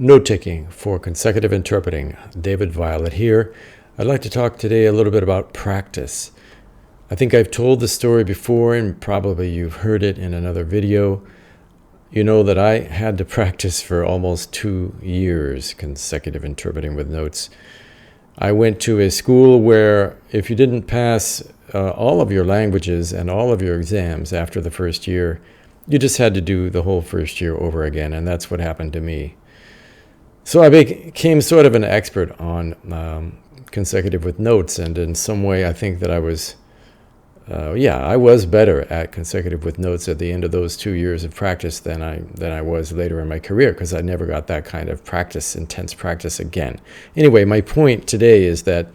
Note-taking for consecutive interpreting. David Violet here. I'd like to talk today a little bit about practice. I think I've told the story before, and probably you've heard it in another video. You know that I had to practice for almost 2 years consecutive interpreting with notes. I went to a school where if you didn't pass all of your languages and all of your exams after the first year, you just had to do the whole first year over again, and that's what happened to me. So I became sort of an expert on consecutive with notes, and in some way I think that I was better at consecutive with notes at the end of those 2 years of practice than I was later in my career, because I never got that kind of practice, intense practice again. Anyway, my point today is that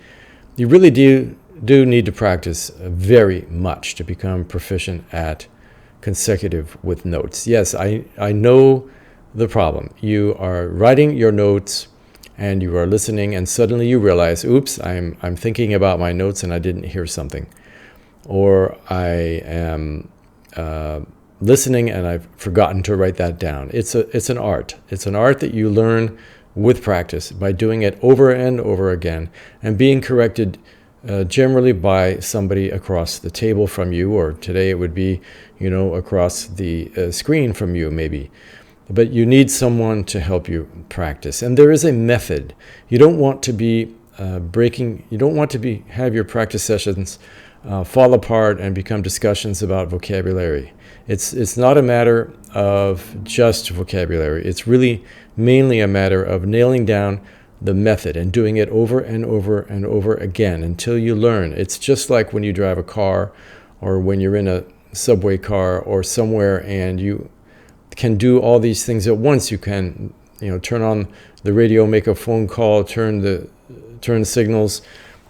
you really do need to practice very much to become proficient at consecutive with notes. Yes, I know the problem. You are writing your notes and you are listening, and suddenly you realize, oops, I'm thinking about my notes and I didn't hear something. Or I am listening and I've forgotten to write that down. It's an art. It's an art that you learn with practice by doing it over and over again and being corrected generally by somebody across the table from you, or today it would be, across the screen from you maybe. But you need someone to help you practice. And there is a method. You don't want to be have your practice sessions fall apart and become discussions about vocabulary. It's not a matter of just vocabulary. It's really mainly a matter of nailing down the method and doing it over and over and over again until you learn. It's just like when you drive a car, or when you're in a subway car or somewhere and you can do all these things at once. You can, turn on the radio, make a phone call, turn signals,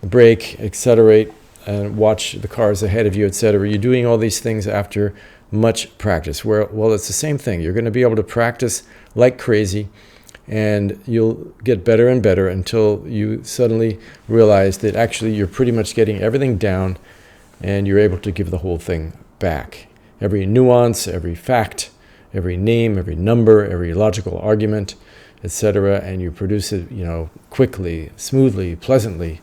brake, accelerate, and watch the cars ahead of you, etc. You're doing all these things after much practice. Well, it's the same thing. You're going to be able to practice like crazy, and you'll get better and better until you suddenly realize that actually you're pretty much getting everything down, and you're able to give the whole thing back. Every nuance, every fact, every name, every number, every logical argument, etc., and you produce it, quickly, smoothly, pleasantly,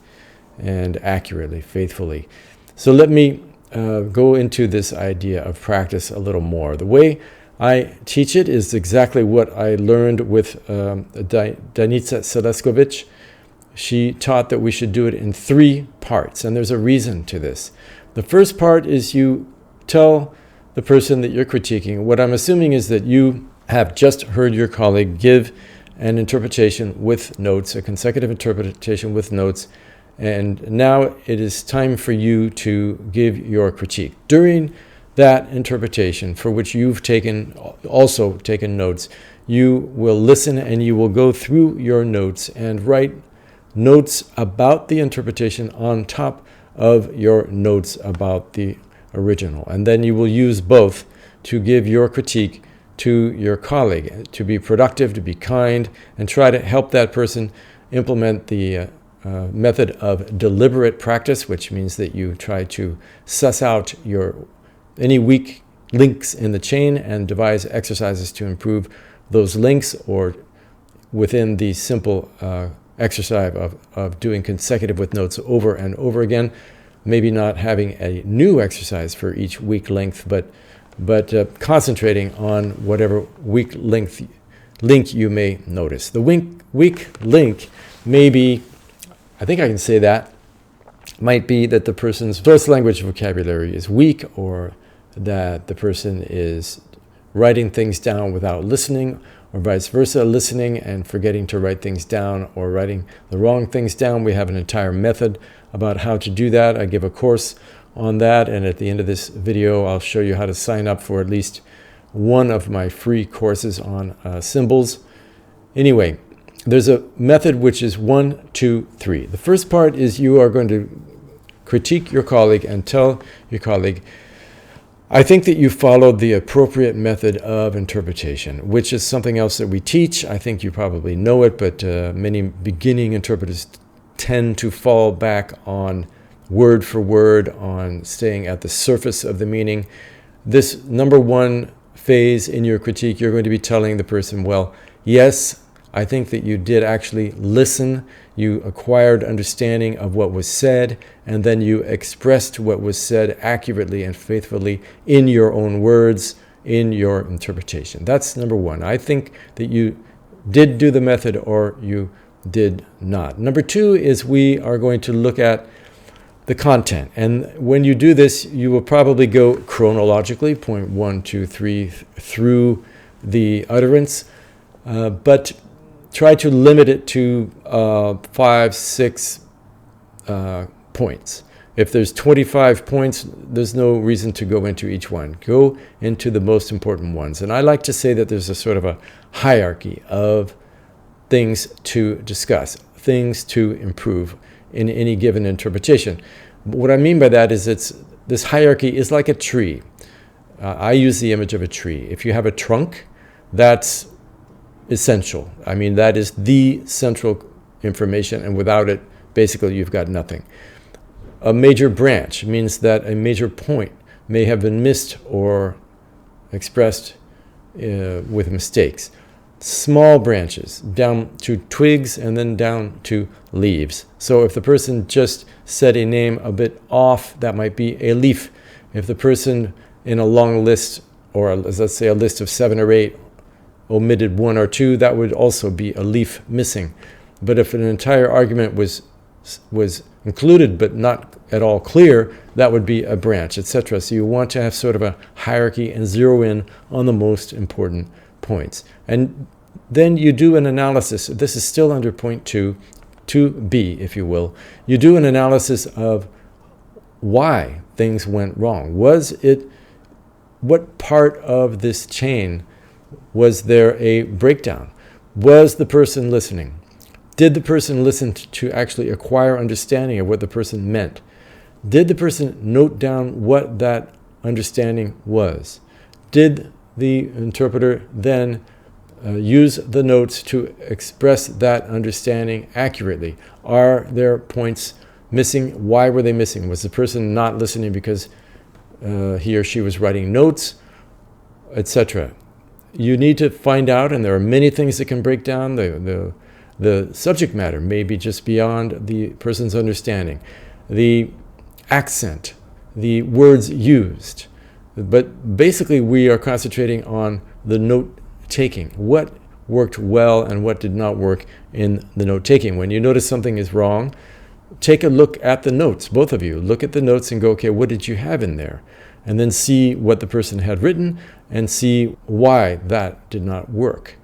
and accurately, faithfully. So let me go into this idea of practice a little more. The way I teach it is exactly what I learned with Danica Seleskovich. She taught that we should do it in 3 parts, and there's a reason to this. The first part is you tell the person that you're critiquing. What I'm assuming is that you have just heard your colleague give an interpretation with notes, a consecutive interpretation with notes, and now it is time for you to give your critique. During that interpretation, for which you've also taken notes, you will listen and you will go through your notes and write notes about the interpretation on top of your notes about the original. And then you will use both to give your critique to your colleague, to be productive, to be kind, and try to help that person implement the method of deliberate practice, which means that you try to suss out any weak links in the chain and devise exercises to improve those links, or within the simple exercise of doing consecutive with notes over and over again, maybe not having a new exercise for each weak length, but concentrating on whatever weak link you may notice. The weak link may be, I think I can say that, might be that the person's first language vocabulary is weak, or that the person is writing things down without listening, or vice versa, listening and forgetting to write things down, or writing the wrong things down. We have an entire method about how to do that. I give a course on that, and at the end of this video I'll show you how to sign up for at least one of my free courses on symbols. Anyway, there's a method which is 1, 2, 3. The first part is you are going to critique your colleague and tell your colleague, I think that you followed the appropriate method of interpretation, which is something else that we teach. I think you probably know it, but many beginning interpreters tend to fall back on word for word, on staying at the surface of the meaning. This number 1 phase in your critique, you're going to be telling the person, well, yes, I think that you did actually listen, you acquired understanding of what was said, and then you expressed what was said accurately and faithfully in your own words, in your interpretation. That's number one. I think that you did do the method or you did not. Number two is we are going to look at the content. And when you do this, you will probably go chronologically, point 1, 2, 3, through the utterance, but try to limit it to 5, 6 points. If there's 25 points, there's no reason to go into each one. Go into the most important ones. And I like to say that there's a sort of a hierarchy of things to discuss, things to improve in any given interpretation. What I mean by that is this hierarchy is like a tree. I use the image of a tree. If you have a trunk, that's essential. I mean, that is the central information, and without it, basically, you've got nothing. A major branch means that a major point may have been missed or expressed with mistakes. Small branches, down to twigs and then down to leaves. So if the person just said a name a bit off, that might be a leaf. If the person in a long list, or let's say a list of 7 or 8, omitted 1 or 2, that would also be a leaf missing. But if an entire argument was included but not at all clear, that would be a branch, etc. So you want to have sort of a hierarchy and zero in on the most important points. And then you do an analysis. This is still under point 2, 2b, if you will. You do an analysis of why things went wrong. What part of this chain was there a breakdown? Was the person listening? Did the person listen to actually acquire understanding of what the person meant? Did the person note down what that understanding was? Did the interpreter then use the notes to express that understanding accurately? Are there points missing? Why were they missing? Was the person not listening because he or she was writing notes, etc.? You need to find out, and there are many things that can break down. The subject matter may be just beyond the person's understanding. The accent, the words used. But basically, we are concentrating on the note taking. What worked well and what did not work in the note taking. When you notice something is wrong, take a look at the notes, both of you. Look at the notes and go, okay, what did you have in there? And then see what the person had written and see why that did not work.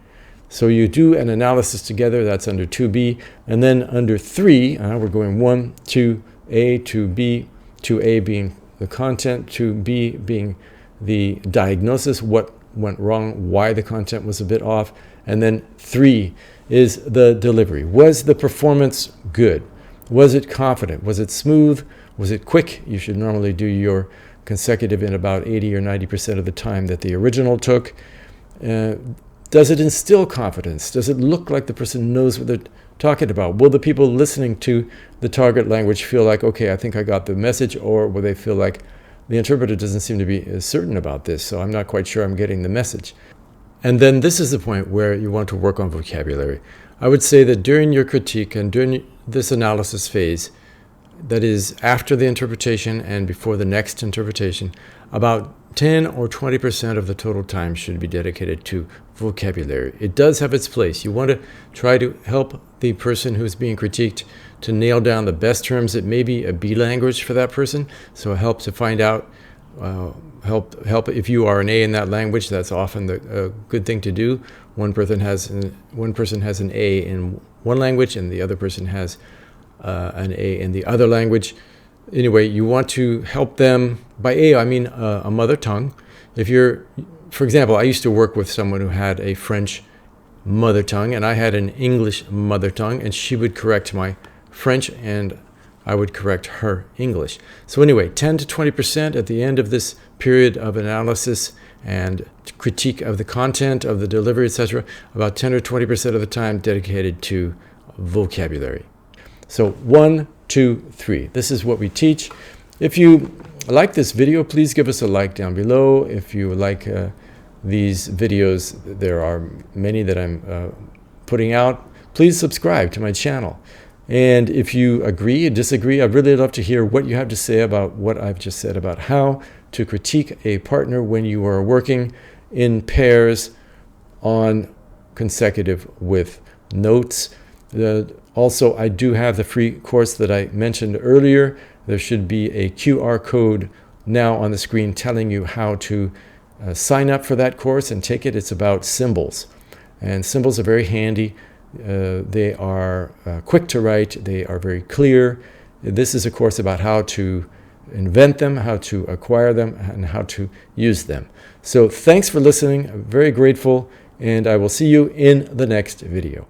So you do an analysis together. That's under 2b. And then under 3, we're going 1, 2, A, 2b, 2a being the content, 2b being the diagnosis, what went wrong, why the content was a bit off. And then 3 is the delivery. Was the performance good? Was it confident? Was it smooth? Was it quick? You should normally do your consecutive in about 80 or 90% of the time that the original took. Does it instill confidence? Does it look like the person knows what they're talking about? Will the people listening to the target language feel like, okay, I think I got the message, or will they feel like the interpreter doesn't seem to be certain about this, so I'm not quite sure I'm getting the message? And then this is the point where you want to work on vocabulary. I would say that during your critique and during this analysis phase, that is after the interpretation and before the next interpretation, about 10 or 20% of the total time should be dedicated to vocabulary. It does have its place. You want to try to help the person who's being critiqued to nail down the best terms. It may be a B language for that person, so help to find out, help if you are an A in that language. That's often a good thing to do. One person has an A in one language and the other person has an A in the other language. Anyway, you want to help them. By A, I mean a mother tongue. If you're, for example, I used to work with someone who had a French mother tongue, and I had an English mother tongue, and she would correct my French, and I would correct her English. So anyway, 10 to 20% at the end of this period of analysis and critique of the content, of the delivery, etc., about 10 or 20% of the time dedicated to vocabulary. So 1, 2, 3. This is what we teach. If you like this video, please give us a like down below. If you like these videos, there are many that I'm putting out, please subscribe to my channel. And if you agree or disagree, I'd really love to hear what you have to say about what I've just said about how to critique a partner when you are working in pairs on consecutive with notes. Also, I do have the free course that I mentioned earlier. There should be a QR code now on the screen telling you how to sign up for that course and take it. It's about symbols. And symbols are very handy. They are quick to write. They are very clear. This is a course about how to invent them, how to acquire them, and how to use them. So thanks for listening. I'm very grateful, and I will see you in the next video.